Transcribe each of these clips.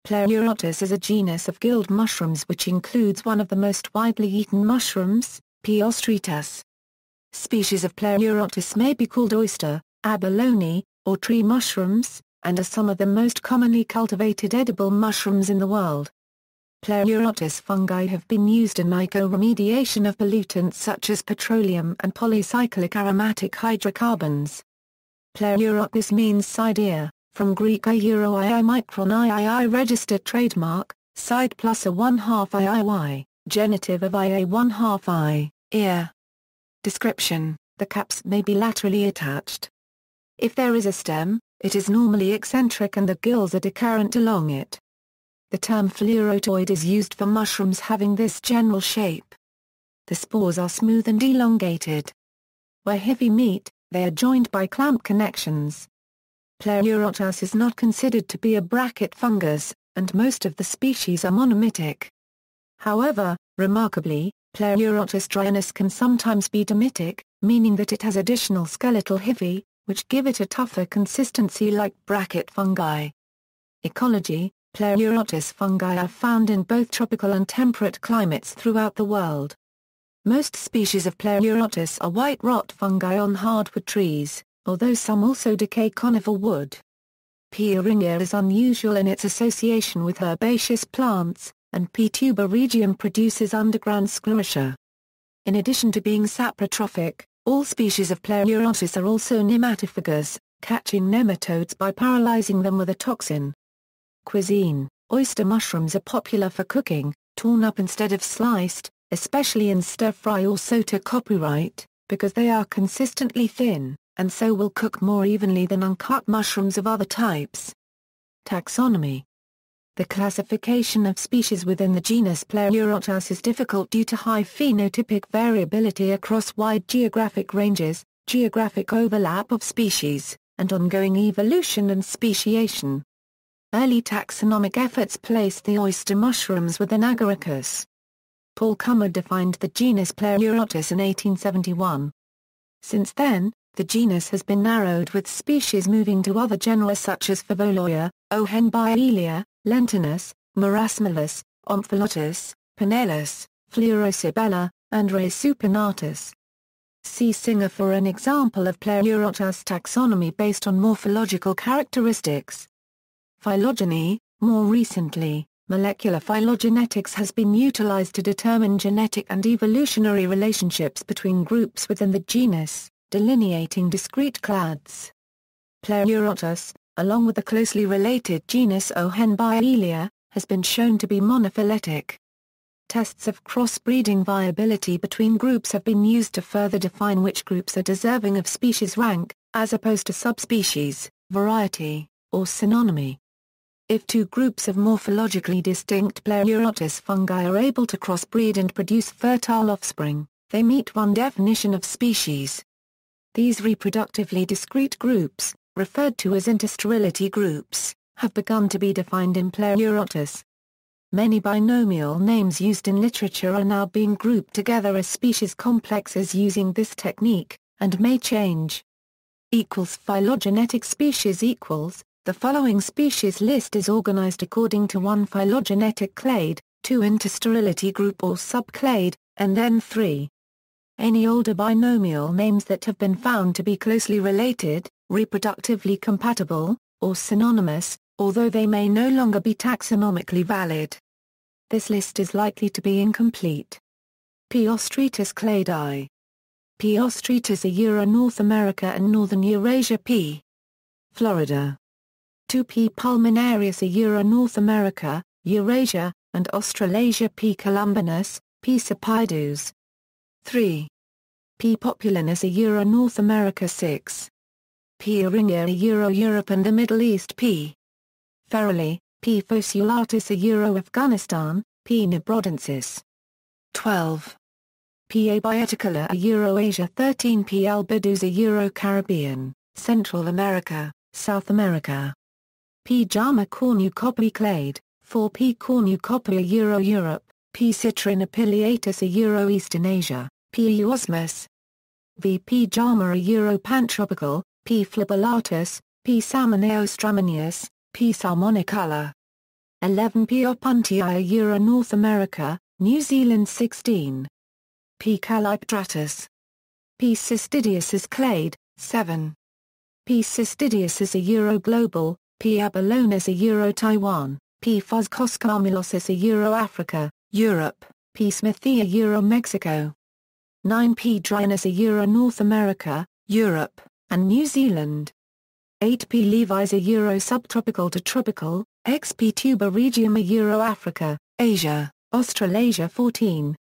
Pleurotus is a genus of gilled mushrooms which includes one of the most widely eaten mushrooms, P. ostreatus. Species of Pleurotus may be called oyster, abalone, or tree mushrooms, and are some of the most commonly cultivated edible mushrooms in the world. Pleurotus fungi have been used in mycoremediation of pollutants such as petroleum and polycyclic aromatic hydrocarbons. Pleurotus means side ear, from Greek ii micron ii registered trademark, side plus a 1/2 iiy, genitive of ia 1/2 I, ear. Description: the caps may be laterally attached. If there is a stem, it is normally eccentric and the gills are decurrent along it. The term phlerotoid is used for mushrooms having this general shape. The spores are smooth and elongated. Where heavy meet, they are joined by clamp connections. Pleurotus is not considered to be a bracket fungus, and most of the species are monomitic. However, remarkably, Pleurotus dryness can sometimes be domitic, meaning that it has additional skeletal hyphae, which give it a tougher consistency like bracket fungi. Ecology: Pleurotus fungi are found in both tropical and temperate climates throughout the world. Most species of Pleurotus are white rot fungi on hardwood trees, although some also decay conifer wood. P. auringia is unusual in its association with herbaceous plants, and P. tuberoideum produces underground sclerotia. In addition to being saprotrophic, all species of Pleurotus are also nematophagous, catching nematodes by paralyzing them with a toxin. Cuisine: oyster mushrooms are popular for cooking, torn up instead of sliced, especially in stir-fry or sauté copyright, because they are consistently thin, and so will cook more evenly than uncut mushrooms of other types. Taxonomy: the classification of species within the genus Pleurotus is difficult due to high phenotypic variability across wide geographic ranges, geographic overlap of species, and ongoing evolution and speciation. Early taxonomic efforts placed the oyster mushrooms within Agaricus. Paul Kummer defined the genus Pleurotus in 1871. Since then, the genus has been narrowed with species moving to other genera such as Favoloia, Ohenbielia, Lentinus, Marasmilus, Omphallotus, Pinellus, Fleurocibella, and Rhesusupinatus. See Singer for an example of Pleurotus taxonomy based on morphological characteristics. Phylogeny: more recently, molecular phylogenetics has been utilized to determine genetic and evolutionary relationships between groups within the genus, delineating discrete clades. Pleurotus, along with the closely related genus Ohenbielia, has been shown to be monophyletic. Tests of crossbreeding viability between groups have been used to further define which groups are deserving of species rank, as opposed to subspecies, variety, or synonymy. If two groups of morphologically distinct Pleurotus fungi are able to crossbreed and produce fertile offspring, they meet one definition of species. These reproductively discrete groups, referred to as intersterility groups, have begun to be defined in Pleurotus. Many binomial names used in literature are now being grouped together as species complexes using this technique, and may change. Phylogenetic species equals. The following species list is organized according to 1 phylogenetic clade, 2 intersterility group or subclade, and then 3. Any older binomial names that have been found to be closely related, reproductively compatible, or synonymous, although they may no longer be taxonomically valid. This list is likely to be incomplete. P. ostreatus clade I. P. ostreatus a Euro North America and Northern Eurasia. P. Florida. 2. P. pulmonarius a Euro North America, Eurasia, and Australasia. P. columbinus, P. sapidus. 3. P. populinus a Euro North America. 6. P. auringia a Euro Europe and the Middle East. P. feruli, P. foculatus a Euro Afghanistan, P. nibrodensis. 12. P. abieticola a Euro Asia. 13. P. albidus a Euro Caribbean, Central America, South America. P. jama cornucopy clade, 4. P. cornucopy a Euro Europe, P. citrinopiliatus a Euro Eastern Asia, P. eosmus. V. P. jama a Euro pantropical, P. flabellata, P. salmoneostramineus, P. salmonicola. 11 P. opuntia Euro North America, New Zealand 16. P. calyptratus. P. cystidius clade, 7. P. cystidius Euro global, P. abalone Euro Taiwan, P. fuscoscarmelos Euro Africa, Europe, P. smithia Euro Mexico. 9 P. dryness Euro North America, Europe, and New Zealand. 8 P. levis Euro subtropical to tropical, XP tuber regium Euro Africa, Asia, Australasia 14.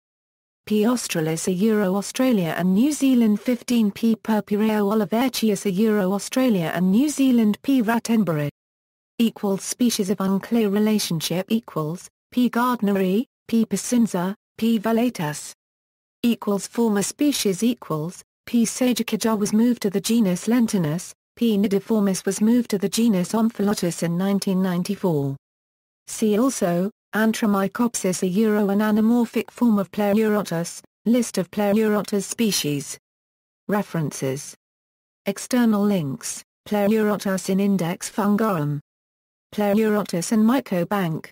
P. australis Euro Australia and New Zealand 15 P. purpureo olivaceus Euro Australia and New Zealand P. rattenbury. Species of unclear relationship equals, P. gardneri, P. picinza, P. vellatus. Former species equals, P. sagicauda was moved to the genus Lentinus, P. nidiformis was moved to the genus Omphalotus in 1994. See also, Anthromycopsis Euro an anamorphic form of Pleurotus, list of Pleurotus species. References. External links, Pleurotus in Index Fungorum. Pleurotus and Mycobank.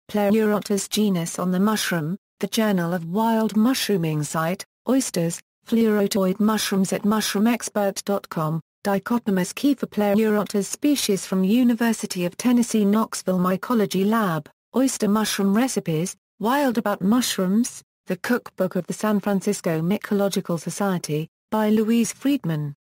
Pleurotus genus on the mushroom, the Journal of Wild Mushrooming site, oysters, fluorotoid mushrooms at mushroomexpert.com, dichotomous Kiefer Pleurotus species from University of Tennessee Knoxville Mycology Lab, oyster mushroom recipes, Wild About Mushrooms, the Cookbook of the San Francisco Mycological Society, by Louise Friedman.